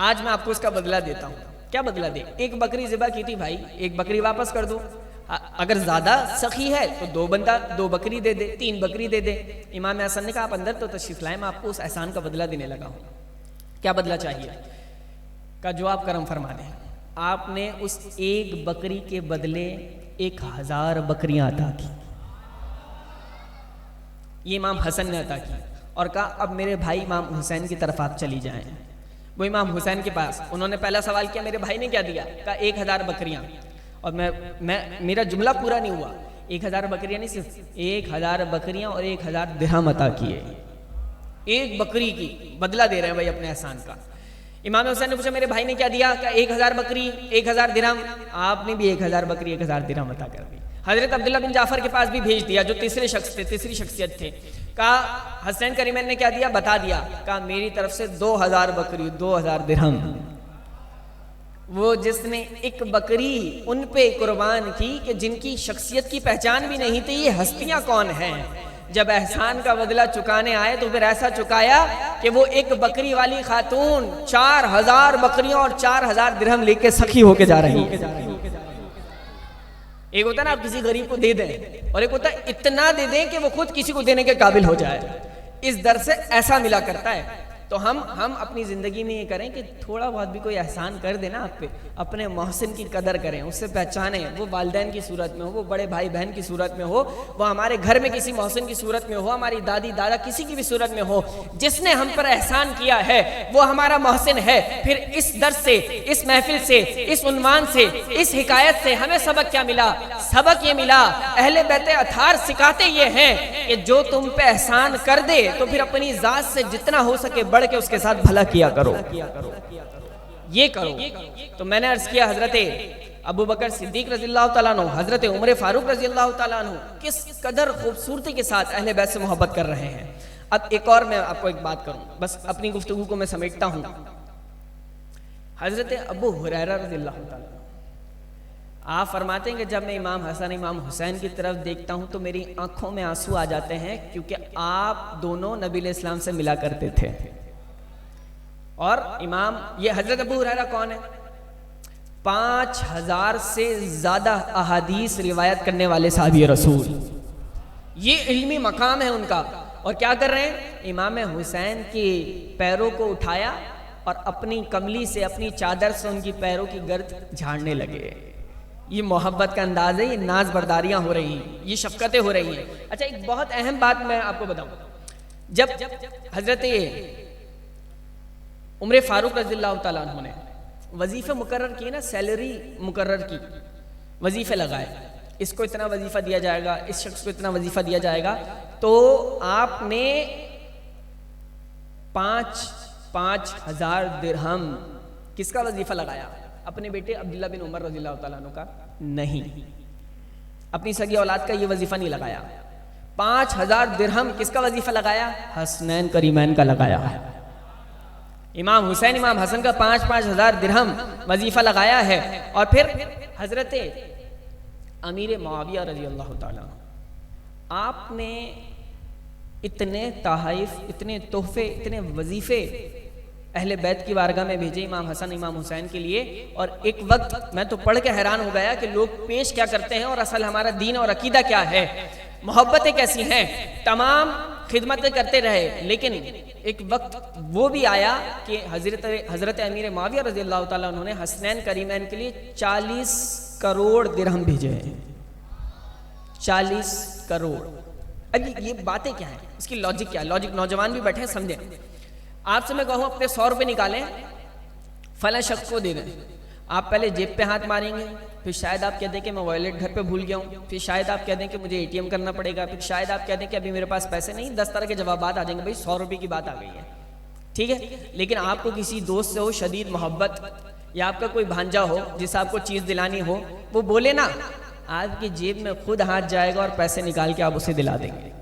आज मैं आपको उसका बदला देता हूं। क्या बदला दे? एक बकरी ज़िबा की थी भाई, एक बकरी वापस कर दो। अगर ज्यादा सखी है तो दो बकरी दे दे, 3 बकरी दे दे। इमाम हसन ने कहा आप अंदर तो तशरीफ लाए, मैं आपको उस एहसान का बदला देने लगा हूं। क्या बदला चाहिए? का जो आप करम फरमा दें। आपने उस एक बकरी के बदले 1000 बकरियां अता की। ये इमाम हसन ने अता की और कहा अब मेरे भाई इमाम हुसैन की तरफ आप चली जाएं। वो इमाम हुसैन के पास, उन्होंने पहला सवाल किया मेरे भाई ने क्या दिया? कहा 1000 बकरियां। और मैं मेरा जुमला पूरा नहीं हुआ। 1000 बकरियां नहीं, सिर्फ 1000 बकरियां और 1000 दिरहम अता किए। एक बकरी की बदला दे रहे हैं भाई अपने एहसान का। इमाम हुसैन ने पूछा मेरे भाई ने क्या दिया? क्या 1000 बकरी 1000 दिरहम। आपने भी 1000 बकरी 1000 दिरहम अता कर दी। हजरत अब्दुल्ला बिन जाफर के पास भी भेज दिया जो तीसरे शख्स थे, तीसरी शख्सियत थे। कहा हसनैन करीमैन ने क्या दिया? बता दिया। कहा मेरी तरफ से 2000 बकरी 2000 दिरहम। वो जिसने एक बकरी उन पे कुर्बान की कि जिनकी शख्सियत की पहचान भी नहीं थी, ये हस्तियां कौन हैं। जब एहसान का बदला चुकाने आए तो फिर ऐसा चुकाया कि वो एक बकरी वाली खातून 4000 बकरियों और 4000 दिरहम लेके सखी होके जा रही है। एक होता है ना आप किसी गरीब को दे दें, और एक होता है इतना दे दें कि वो खुद किसी को देने के काबिल हो जाए। इस दर से ऐसा मिला करता है। तो हम अपनी ज़िंदगी में ये करें कि थोड़ा बहुत भी कोई एहसान कर देना आप पे, अपने मोहसिन की कदर करें, उससे पहचानें। वो वालिदैन की सूरत में हो, वो बड़े भाई बहन की सूरत में हो, वो हमारे घर में किसी मोहसिन की सूरत में हो, हमारी दादी दादा किसी की भी सूरत में हो, जिसने हम पर एहसान किया है वो हमारा मोहसिन है। फिर इस दर्स से, इस महफिल से, इस उन्वान से, इस हिकायत से हमें सबक क्या मिला? सबक ये मिला, अहले बैत अथार सिखाते ये हैं कि जो तुम पे एहसान कर दे तो फिर अपनी जात से जितना हो सके बढ़ के उसके साथ भला किया करो, ये करो। तो मैंने अर्ज किया हजरत अबू बकर सिद्दीक रज़ियल्लाहु तआला अन्हु, हजरत उमर फारूक रज़ियल्लाहु तआला अन्हु किस कदर खूबसूरती के साथ अहले बैत से मोहब्बत कर रहे हैं। अब एक और मैं आपको एक बात करूं, बस अपनी गुफ्तगू को मैं समेटता हूं। हजरत अबू हुरैरा रज़ियल्लाहु तआला आप फरमाते हैं कि जब मैं इमाम हसन इमाम हुसैन की तरफ देखता हूं तो मेरी आंखों में आंसू आ जाते हैं, क्योंकि आप दोनों नबी इस्लाम से मिला करते थे। और इमाम, ये हजरत अबू हुरैरा कौन है? 5000 से ज्यादा अहादीस रिवायत करने वाले साहबी रसूल। ये इल्मी मकाम है उनका। और क्या कर रहे हैं? इमाम हुसैन के पैरों को उठाया और अपनी कमली से, अपनी चादर से उनकी पैरों की गर्द झाड़ने लगे। ये मोहब्बत का अंदाज है, ये नाज बर्दारियां हो रही हैं, ये शफकतें हो रही हैं। अच्छा, एक बहुत अहम बात मैं आपको बताऊं। जब हजरत उमर फारूक रज़ियल्लाहु तआला अन्हु ने वजीफे मुकर्रर किए ना, सैलरी मुकर्रर की, वजीफे लगाए, इसको इतना वजीफा दिया जाएगा, इस शख्स को इतना वजीफा दिया जाएगा, तो आपने 5,000 दिरहम किसका वजीफा लगाया? अपने बेटे अब्दुल्ला बिन उमर रज़ियल्लाहु तआला अन्हु का नहीं, अपनी सगी औलाद का ये वजीफा नहीं लगाया। 5,000 दिरहम किसका वजीफा लगाया? हसनैन करीमैन का लगाया। इमाम हुसैन इमाम हसन का 5,000 दिरहम वजीफा लगाया है। और फिर हजरत अमीर मुआविया रज़ियल्लाहु तआला आपने इतने तहाइफ, इतने तोहफे, इतने वजीफे अहले बैत की बारगाह में भेजे इमाम हसन इमाम हुसैन के लिए। और एक वक्त मैं तो पढ़ के हैरान हो गया कि लोग पेश क्या करते हैं और असल हमारा दीन और अकीदा क्या है, मोहब्बतें कैसी हैं। तमाम खिदमतें करते रहे, लेकिन एक वक्त वो भी आया कि हजरत अमीर मुआविया रज़ियल्लाहु तआला उन्होंने हसनैन करीमैन के लिए 40 करोड़ दिरहम भेजे हैं। 40 करोड़। अब ये बातें क्या हैं, इसकी लॉजिक क्या है? लॉजिक नौजवान भी बैठे हैं, समझें। आपसे मैं कहूँ अपने 100 रुपये निकालें, फला शख्स को दे दें, आप पहले जेब पे हाथ मारेंगे, फिर शायद आप कह दें कि मैं वॉलेट घर पे भूल गया हूँ, फिर शायद आप कह दें कि मुझे ATM करना पड़ेगा, फिर शायद आप कह दें कि अभी मेरे पास पैसे नहीं। 10 तरह के जवाब आ जाएंगे। भाई 100 रुपये की बात आ गई है, ठीक है। लेकिन आपको किसी दोस्त से हो शदीद मोहब्बत, या आपका कोई भांजा हो जिसे आपको चीज़ दिलानी हो, वो बोले ना, आपकी जेब में खुद हाथ जाएगा और पैसे निकाल के आप उसे दिला देंगे।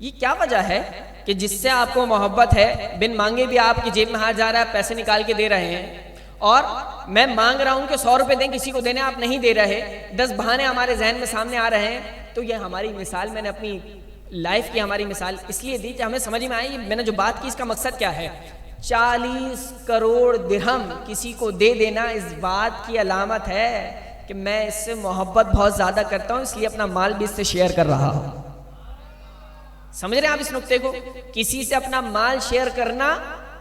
ये क्या वजह है कि जिससे आपको मोहब्बत है, बिन मांगे भी आपकी जेब में हाथ जा रहा है, पैसे निकाल के दे रहे हैं, और मैं मांग रहा हूं कि 100 रुपए दें, किसी को देने आप नहीं दे रहे, 10 बहाने हमारे जहन में सामने आ रहे हैं। तो ये हमारी मिसाल, मैंने अपनी लाइफ की हमारी मिसाल इसलिए दी कि हमें समझ में आई मैंने जो बात की इसका मकसद क्या है। 40 करोड़ दिरहम किसी को दे देना इस बात की अलामत है कि मैं इससे मोहब्बत बहुत ज्यादा करता हूं, इसलिए अपना माल भी इससे शेयर कर रहा हूं। समझ रहे हैं आप इस नुक्ते को? किसी से अपना माल शेयर करना,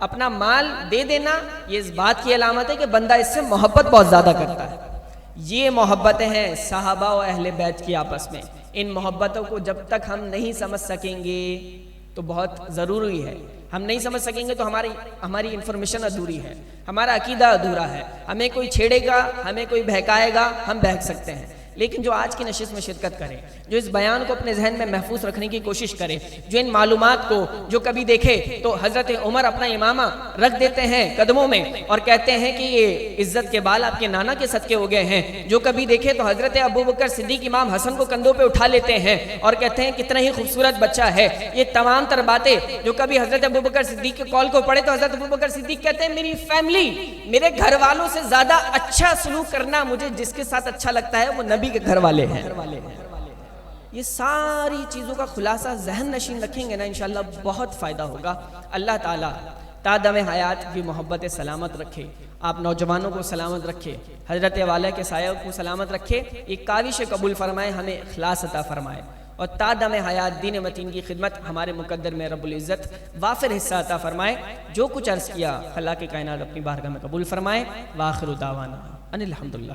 अपना माल दे देना, ये इस बात की अलामत है कि बंदा इससे मोहब्बत बहुत ज्यादा करता है। ये मोहब्बतें हैं सहाबा और अहले बैत की आपस में। इन मोहब्बतों को जब तक हम नहीं समझ सकेंगे तो बहुत ज़रूरी है। हम नहीं समझ सकेंगे तो हमारी इंफॉर्मेशन अधूरी है, हमारा अकीदा अधूरा है। हमें कोई छेड़ेगा, हमें कोई बहकाएगा, हम बहक सकते हैं। लेकिन जो आज की नशिस्त में शिरकत करे, जो इस बयान को अपने जहन में महफूज रखने की कोशिश करे, जो इन मालूमात को जो कभी देखे तो हज़रत उमर अपना इमामा रख देते हैं कदमों में और कहते हैं कि ये इज्जत के बाल आपके नाना के सदके हो गए हैं। जो कभी देखे तो हज़रत अबू बकर सिद्दीक इमाम हसन को कंधों पे उठा लेते हैं और कहते हैं कितना ही खूबसूरत बच्चा है। ये तमाम तर बातें जो कभी हज़रत अबू बकर सिद्दीक के कॉल को पढ़े तो हज़रत अबू बकर सिद्दीक कहते हैं मेरी फैमिली, मेरे घर वालों से ज़्यादा अच्छा सलूक करना मुझे जिसके साथ अच्छा लगता है वो नबी के घर वाले हैं। ये सारी चीजों का खुलासा जहन नशीन रखेंगे ना, इंशाल्लाह बहुत फायदा होगा। अल्लाह ताला तादम हयात की मोहब्बत सलामत रखे, आप नौजवानों को सलामत रखे, हजरत वाला के साया को सलामत रखे, ये काविश कबूल फरमाए, हमें इखलास अता फरमाए और तादम हयात दीन मतीन की खिदमत हमारे मुकद्दर में रब्बुल इज़्ज़त वाफिर हिस्सा अता फरमाए। जो कुछ अर्ज़ किया खला के कायनात अपनी बारगाह में कबूल फरमाए। वाखिरु दावाना अनिल हम्दुलिल्लाह।